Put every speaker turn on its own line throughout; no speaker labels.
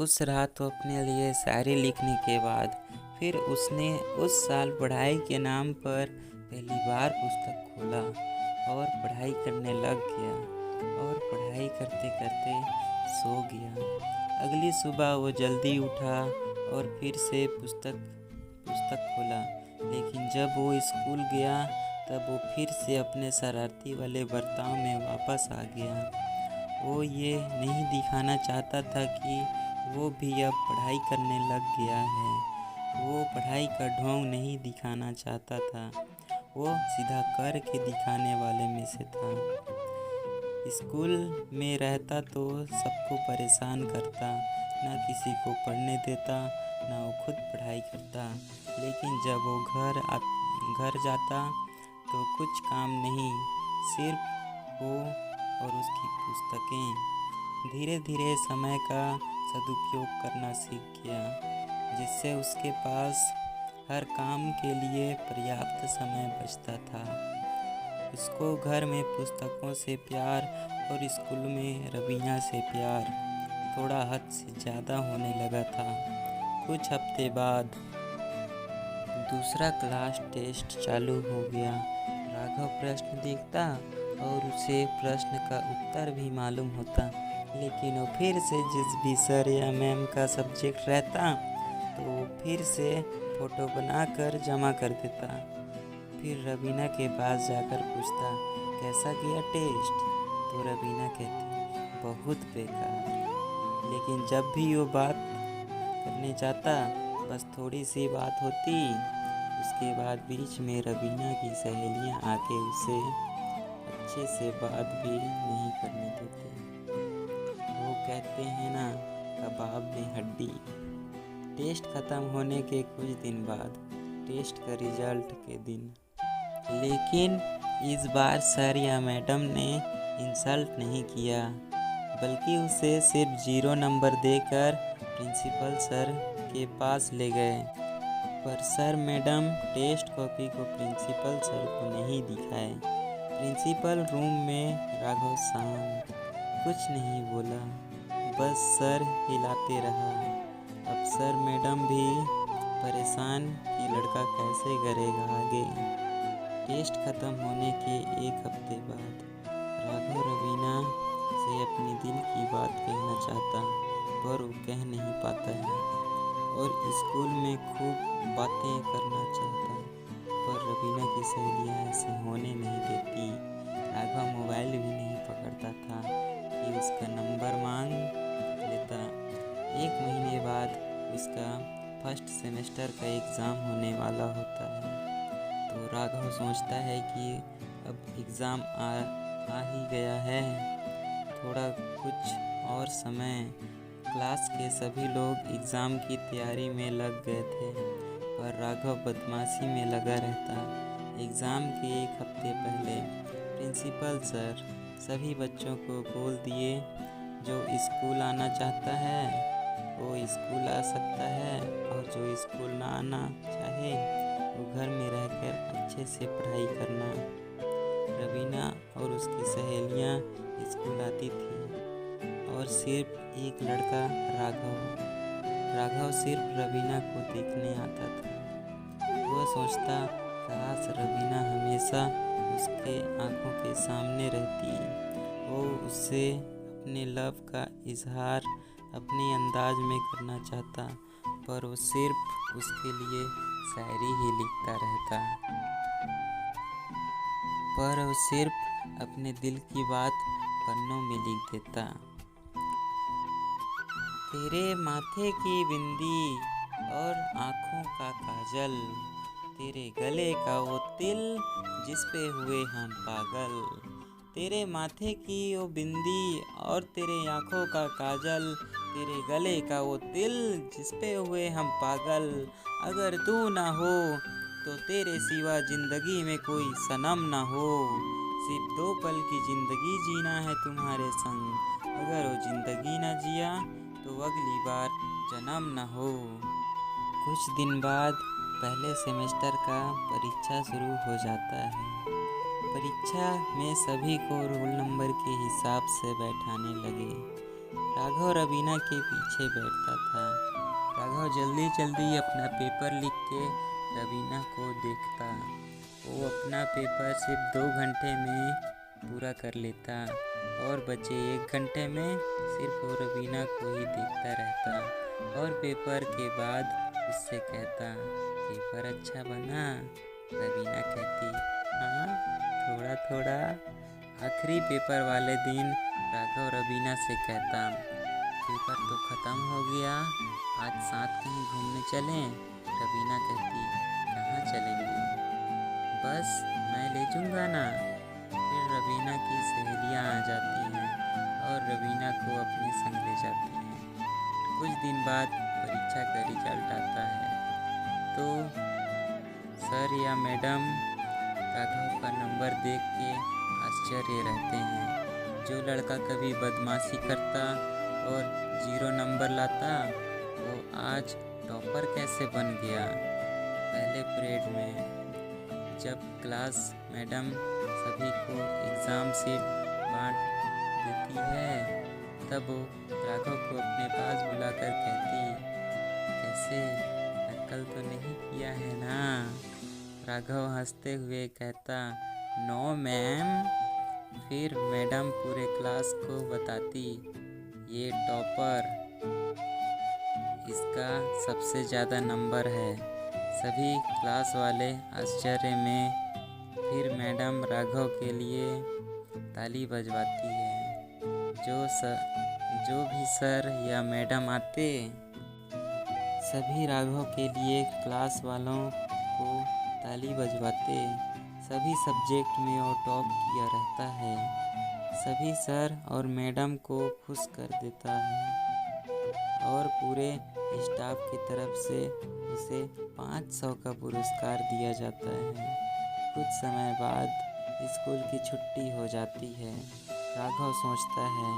उस रात वो अपने लिए शायरी लिखने के बाद फिर उसने उस साल पढ़ाई के नाम पर पहली बार पुस्तक खोला और पढ़ाई करने लग गया और पढ़ाई करते करते सो गया। अगली सुबह वो जल्दी उठा और फिर से पुस्तक खोला, लेकिन जब वो स्कूल गया तब वो फिर से अपने शरारती वाले बर्ताव में वापस आ गया। वो ये नहीं दिखाना चाहता था कि वो भी अब पढ़ाई करने लग गया है। वो पढ़ाई का ढोंग नहीं दिखाना चाहता था, वो सीधा करके दिखाने वाले में से था। स्कूल में रहता तो सबको परेशान करता, ना किसी को पढ़ने देता, ना वो खुद पढ़ाई करता। लेकिन जब वो घर जाता तो कुछ काम नहीं, सिर्फ वो और उसकी पुस्तकें। धीरे धीरे समय का सदुपयोग करना सीख गया, जिससे उसके पास हर काम के लिए पर्याप्त समय बचता था। उसको घर में पुस्तकों से प्यार और स्कूल में रवीना से प्यार थोड़ा हद से ज़्यादा होने लगा था। कुछ हफ्ते बाद दूसरा क्लास टेस्ट चालू हो गया। राघव प्रश्न देखता और उसे प्रश्न का उत्तर भी मालूम होता, लेकिन वो फिर से जिस भी सर या मैम का सब्जेक्ट रहता तो वो फिर से फ़ोटो बनाकर जमा कर देता। फिर रवीना के पास जाकर पूछता, कैसा गया टेस्ट? तो रवीना कहती, बहुत बेकार। लेकिन जब भी वो बात करने जाता बस थोड़ी सी बात होती, उसके बाद बीच में रवीना की सहेलियां आके उसे अच्छे से बात भी नहीं करने देते। वो कहते हैं ना, कबाब में हड्डी। टेस्ट ख़त्म होने के कुछ दिन बाद, टेस्ट का रिजल्ट के दिन, लेकिन इस बार सर या मैडम ने इंसल्ट नहीं किया, बल्कि उसे सिर्फ 0 नंबर देकर प्रिंसिपल सर के पास ले गए। पर सर मैडम टेस्ट कॉपी को प्रिंसिपल सर को नहीं दिखाए। प्रिंसिपल रूम में राघव शांत, कुछ नहीं बोला, बस सर हिलाते रहा। अब सर मैडम भी परेशान कि लड़का कैसे करेगा आगे। टेस्ट ख़त्म होने के एक हफ्ते बाद राघव रवीना से अपने दिल की बात कहना चाहता, पर वो कह नहीं पाता है। और स्कूल में खूब बातें करना चाहता, पर रवीना की सहेलियाँ ऐसे होने नहीं देती। राघव मोबाइल भी नहीं पकड़ता था कि उसका नंबर मांग लेता। 1 महीने बाद उसका फर्स्ट सेमेस्टर का एग्ज़ाम होने वाला होता है, तो राघव सोचता है कि अब एग्ज़ाम आ ही गया है, थोड़ा कुछ और समय। क्लास के सभी लोग एग्ज़ाम की तैयारी में लग गए थे, पर राघव बदमाशी में लगा रहता। एग्ज़ाम के एक हफ्ते पहले प्रिंसिपल सर सभी बच्चों को बोल दिए, जो स्कूल आना चाहता है वो स्कूल आ सकता है, और जो स्कूल ना आना चाहे वो घर में रहकर अच्छे से पढ़ाई करना। रवीना और उसकी सहेलियाँ स्कूल आती थी, और सिर्फ एक लड़का राघव सिर्फ रवीना को देखने आता था। वह सोचता, काश रवीना हमेशा उसके आँखों के सामने रहती। वो उससे अपने लव का इजहार अपने अंदाज में करना चाहता, पर वो सिर्फ उसके लिए शायरी ही लिखता रहता। पर वो सिर्फ अपने दिल की बात पन्नों में लिख देता। तेरे माथे की बिंदी और आँखों का काजल, तेरे गले का वो तिल जिस पे हुए हम पागल। तेरे माथे की वो बिंदी और तेरे आँखों का काजल, तेरे गले का वो तिल जिस पे हुए हम पागल। अगर तू ना हो तो तेरे सिवा जिंदगी में कोई सनम ना हो। सिर्फ 2 पल की जिंदगी जीना है तुम्हारे संग, अगर वो जिंदगी ना जिया तो अगली बार जन्म न हो। कुछ दिन बाद पहले सेमेस्टर का परीक्षा शुरू हो जाता है। परीक्षा में सभी को रोल नंबर के हिसाब से बैठाने लगे। राघव रवीना के पीछे बैठता था। राघव जल्दी जल्दी अपना पेपर लिख के रवीना को देखता। वो अपना पेपर सिर्फ 2 घंटे में पूरा कर लेता और बचे 1 घंटे में सिर्फ वो रवीना को ही देखता रहता और पेपर के बाद उससे कहता, पेपर अच्छा बना? रवीना कहती, हाँ, थोड़ा थोड़ा। आखिरी पेपर वाले दिन राघव रवीना से कहता, पेपर तो ख़त्म हो गया, आज साथ कहीं घूमने चलें? रवीना कहती, कहाँ चलेंगे? बस मैं ले जाऊँगा ना। फिर रवीना की सहेलियाँ आ जाती हैं और रवीना को अपने संग ले जाती हैं। कुछ दिन बाद परीक्षा का रिजल्ट आता है तो सर या मैडम राघव का नंबर देख के आश्चर्य रहते हैं। जो लड़का कभी बदमाशी करता और 0 नंबर लाता वो आज टॉपर कैसे बन गया। पहले पीरियड में जब क्लास मैडम सभी को एग्ज़ाम शीट बांट देती है तब वो राघव को अपने पास बुलाकर कहती, कैसे, नकल तो नहीं किया है ना? राघव हंसते हुए कहता, नो मैम। फिर मैडम पूरे क्लास को बताती, ये टॉपर, इसका सबसे ज़्यादा नंबर है। सभी क्लास वाले आश्चर्य में। फिर मैडम राघव के लिए ताली बजवाती है। जो भी सर या मैडम आते सभी राघव के लिए क्लास वालों को ताली बजवाते। सभी सब्जेक्ट में वो टॉप किया रहता है। सभी सर और मैडम को खुश कर देता है और पूरे स्टाफ की तरफ से उसे 500 का पुरस्कार दिया जाता है। कुछ समय बाद स्कूल की छुट्टी हो जाती है। राघव सोचता है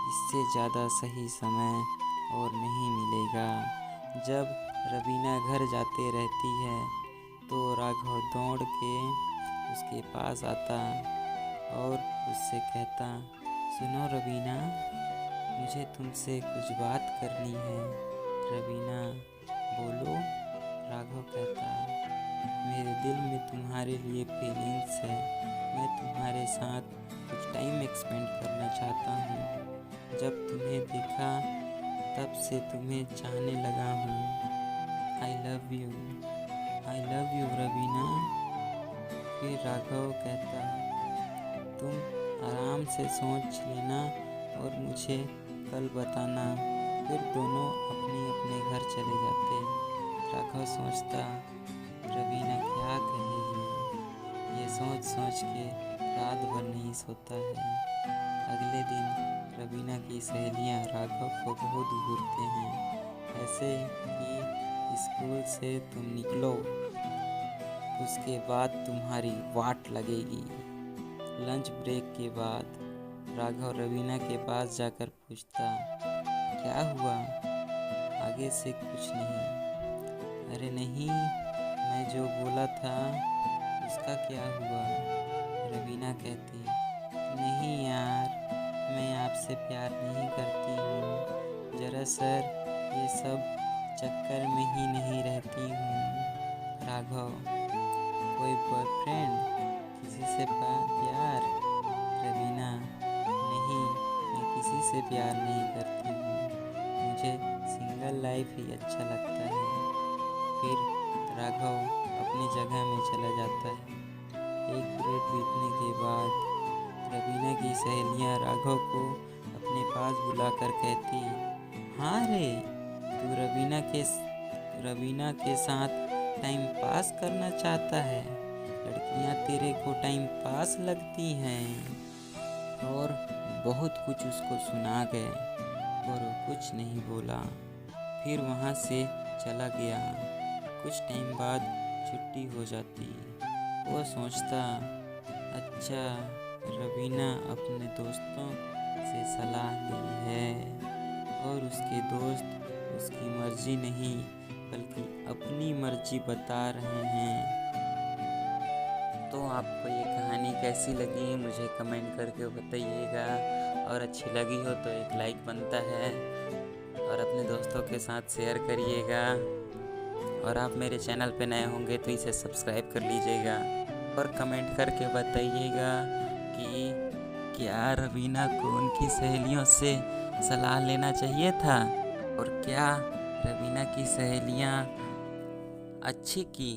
इससे ज़्यादा सही समय और नहीं मिलेगा। जब रवीना घर जाते रहती है तो राघव दौड़ के उसके पास आता और उससे कहता, सुनो रवीना, मुझे तुमसे कुछ बात करनी है। रवीना, बोलो। राघव कहता, मेरे दिल में तुम्हारे लिए फीलिंग्स है। मैं तुम्हारे साथ कुछ टाइम एक्सपेंड करना चाहता हूँ। जब तुम्हें देखा तब से तुम्हें चाहने लगा हूँ। I love you Raveena. फिर राघव कहता, तुम आराम से सोच लेना और मुझे कल बताना। फिर दोनों अपने अपने घर चले जाते। राघव सोचता, रवीना क्या कहेगी। ये सोच सोच के रात भर नहीं सोता है। अगले दिन रवीना की सहेलियां राघव को बहुत घूरते हैं, ऐसे कि स्कूल से तुम निकलो, उसके बाद तुम्हारी वाट लगेगी। लंच ब्रेक के बाद राघव रवीना के पास जाकर पूछता, क्या हुआ? आगे से कुछ नहीं। अरे नहीं, मैं जो बोला था उसका क्या हुआ? रवीना कहती, नहीं यार, मैं आपसे प्यार नहीं करती हूँ। जरा सर ये सब चक्कर में ही नहीं रहती हूँ। राघव, कोई बॉयफ्रेंड, किसी से प्यार? रवीना, नहीं, मैं किसी से प्यार नहीं करती हूँ। मुझे सिंगल लाइफ ही अच्छा लगता है। फिर राघव अपनी जगह में चला जाता है। एक पीरियड बीतने के बाद रवीना की सहेलियां राघव को अपने पास बुलाकर कहती, हाँ रे, तू रवीना के साथ टाइम पास करना चाहता है। लड़कियां तेरे को टाइम पास लगती हैं। और बहुत कुछ उसको सुना गए और वो कुछ नहीं बोला। फिर वहाँ से चला गया। कुछ टाइम बाद छुट्टी हो जाती। वो सोचता, अच्छा, रवीना अपने दोस्तों से सलाह ली है और उसके दोस्त उसकी मर्जी नहीं बल्कि अपनी मर्जी बता रहे हैं। तो आपको ये कहानी कैसी लगी मुझे कमेंट करके बताइएगा और अच्छी लगी हो तो एक लाइक बनता है और अपने दोस्तों के साथ शेयर करिएगा। और आप मेरे चैनल पे नए होंगे तो इसे सब्सक्राइब कर लीजिएगा और कमेंट करके बताइएगा कि क्या रवीना को उनकी सहेलियों से सलाह लेना चाहिए था और क्या रवीना की सहेलियाँ अच्छी की।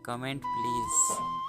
Comment please.